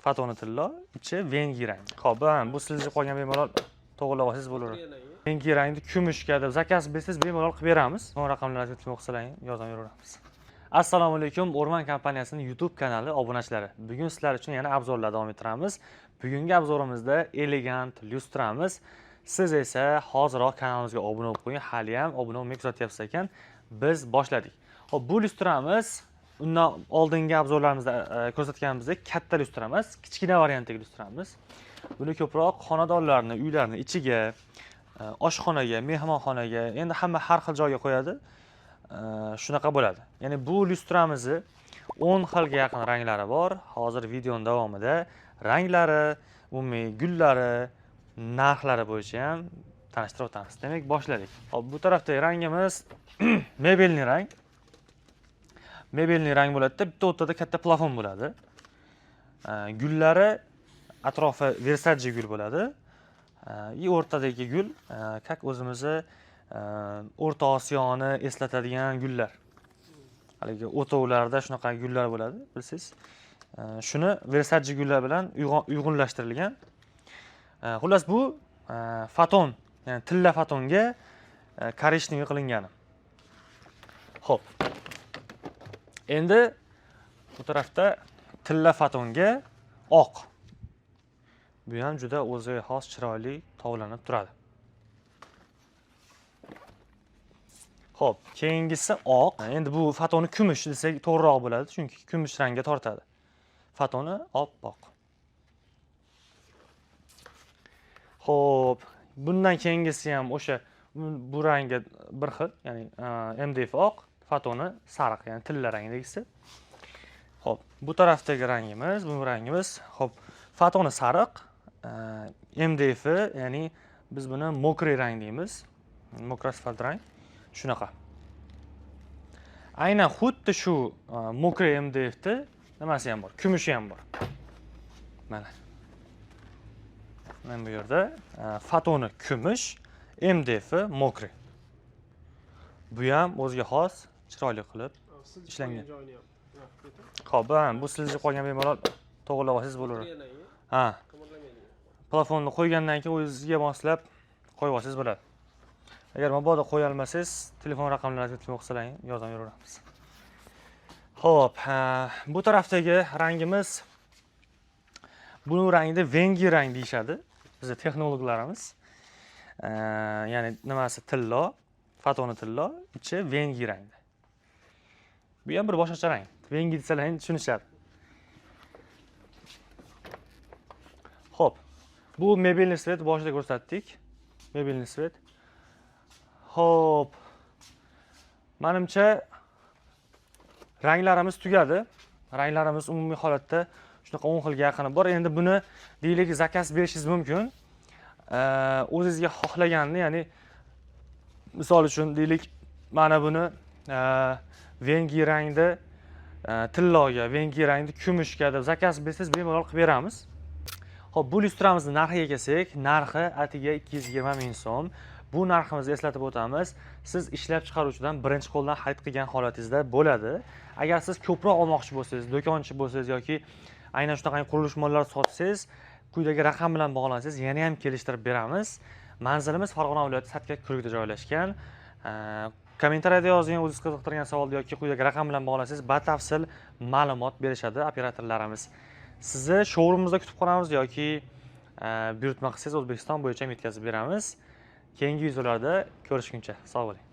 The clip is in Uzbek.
Fatoni tilla, ichi vengi rang. Xo'p, bu sizga qolgan bemalol to'g'rilab olsangiz bo'laveradi. Vengi rangni kumushga deb zakaz bersangiz bemalol qilib beramiz. Son raqamlarga iltimos qiling, yordam beraveramiz. Assalomu alaykum, O'rmon kompaniyasining YouTube kanali obunachilari. Bugun sizlar uchun yana obzorlar davom ettiramiz. Bugungi obzorimizda elegant lyustramiz. Siz esa hoziroq kanalimizga obuna bo'lib qo'ying. Hali ham obuna bo'lmay kuzatyapsiz ekan. Biz boshladik. Hop, bu lyustramiz undan oldingi obzorlarimizda ko'rsatganimizdek katta lyustra emas, kichkina variantdagi lyustramiz. Buni ko'proq xonadonlarni, uylarni ichiga, oshxonaga, mehmonxonaga, endi hamma har xil joyga qo'yadi. Shunaqa bo'ladi. Ya'ni bu lyustramizni 10 xilga yaqin ranglari bor. Hozir videoning davomida ranglari, umumiy gullari, narxlari bo'yicha ham tanishtirib o'tamiz. Demak, boshladik. Hop, bu tarafdagi rangimiz mebelniy rang. Mebelniy rang bo'ladi-da, bitta o'rtada katta plafon bo'ladi. Gullari atrofi Versace gul bo'ladi. O'rtadagi gul, как o'zimizni O'rta Osiyoni eslatadigan gullar. Haligi o'tovlarda shunaqa gullar bo'ladi, bilsangiz. Shuni Versace gullar bilan uyg'unlashtirilgan. Xullas bu faton, ya'ni tilla fatonga korishniy qilingani. Xo'p. Endi bu tarafda tilla fatonga oq. Bu ham juda o'ziga xos chiroyli tovlanib turadi. Xo'p, keyingisi oq. Endi bu fatoni kumush desak to'g'riroq bo'ladi, chunki kumush rangga tortadi. Fatoni oppoq. Xo'p, bundan keyingisi ham o'sha bu rangga bir xil, ya'ni MDF oq, fatoni sariq, ya'ni tilla rangdagisi. Xo'p, bu tarafdagi rangimiz, bu rangimiz, xo'p, fatoni sariq, MDF, ya'ni biz buni mokriy rang deymiz. Mokriy asfalt rang. Shunaqa. Aynan xuddi shu mokriy MDFda nimasi ham bor, kumushi ham bor. Mana. Mana bu yerda fatoni kumush, MDF mokriy. Bu ham o'ziga xos chiroyli qilib ishlangan. Xo'p, bu sizga qolgan bemalol to'g'rilab olsangiz bo'laveradi. Ha. Plafonni qo'ygandan keyin o'zingizga moslab qo'yib olsangiz bo'ladi. Agar mabodo qo'ya olmasangiz, telefon raqamlarini iltimos qiling, yordam beraveramiz. Xo'p, bu tarafdagi rangimiz bu rangda vengi rang deyshadi. Bizning texnologlarimiz. Ya'ni nimasi tillo, fatoni tillo, ichi vengi rangda. Bu ham bir boshqacha rang. Vengi desalar ham tushunishadi. Xo'p, bu mebelniy svet boshida ko'rsatdik. Mebelniy svet. Xo'p. Menimcha ranglarimiz tugadi. Ranglarimiz umumiy holatda shunaqa 10 xilga yaqini bor. Endi buni deylik zakaz berishingiz mumkin. O'zingizga xohlaganini, ya'ni misol uchun deylik mana buni vengi rangda tilloga, vengi rangda kumushga deb zakaz bersangiz bemalol qilib beramiz. Xo'p, bu lyustramizni narxiga kelsak, narxi atiga 220 ming so'm. Bu narximizni eslatib o'tamiz. Siz ishlab chiqaruvchidan birinchi qo'ldan xarid qilgan holatingizda bo'ladi. Agar siz ko'proq olmoqchi bo'lsangiz, do'konchi bo'lsangiz yoki aynan shunaqa qurilish mollari sotsangiz, quyidagi raqam bilan bog'lansangiz, yana ham kelishtirib beramiz. Manzilimiz Farg'ona viloyati Satka Kurikda joylashgan. Kommentariyada yozing, o'zingiz qiziqtirgan savolni yoki quyidagi raqam bilan bog'lansangiz, batafsil ma'lumot berishadi operatorlarimiz. Sizni showroomimizda kutib qolamiz yoki buyurtma qilsangiz O'zbekiston bo'yicha ham yetkazib beramiz. Keyingi videolarda ko'rishguncha sog' bo'ling.